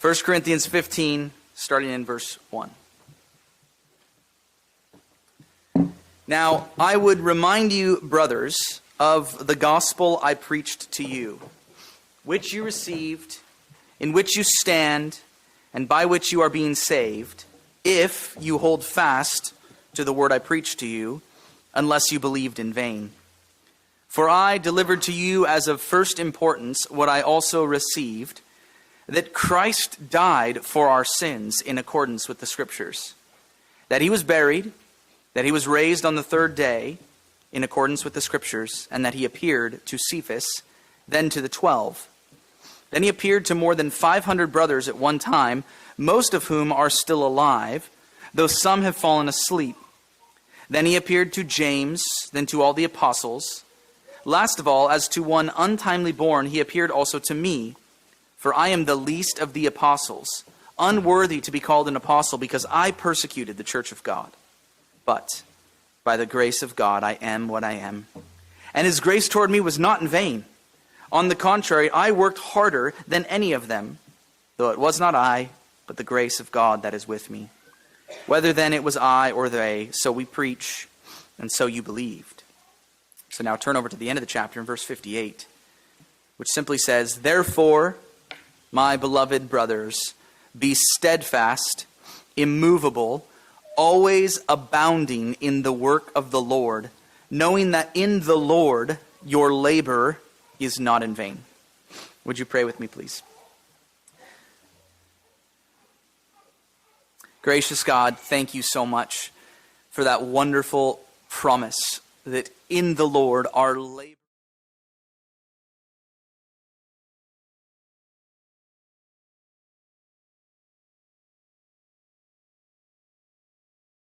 1 Corinthians 15, starting in verse 1. Now, I would remind you, brothers, of the gospel I preached to you, which you received, in which you stand, and by which you are being saved, if you hold fast to the word I preached to you, unless you believed in vain. For I delivered to you as of first importance what I also received, that Christ died for our sins in accordance with the Scriptures, that he was buried, that he was raised on the third day in accordance with the Scriptures, and that he appeared to Cephas, then to the 12. Then he appeared to more than 500 brothers at one time, most of whom are still alive, though some have fallen asleep. Then he appeared to James, then to all the apostles. Last of all, as to one untimely born, he appeared also to me. For I am the least of the apostles, unworthy to be called an apostle, because I persecuted the church of God. But by the grace of God I am what I am. And his grace toward me was not in vain. On the contrary, I worked harder than any of them, though it was not I, but the grace of God that is with me. Whether then it was I or they, so we preach, and so you believed. So now turn over to the end of the chapter in verse 58, which simply says, Therefore, my beloved brothers, be steadfast, immovable, always abounding in the work of the Lord, knowing that in the Lord your labor is not in vain. Would you pray with me, please? Gracious God, thank you so much for that wonderful promise that in the Lord our labor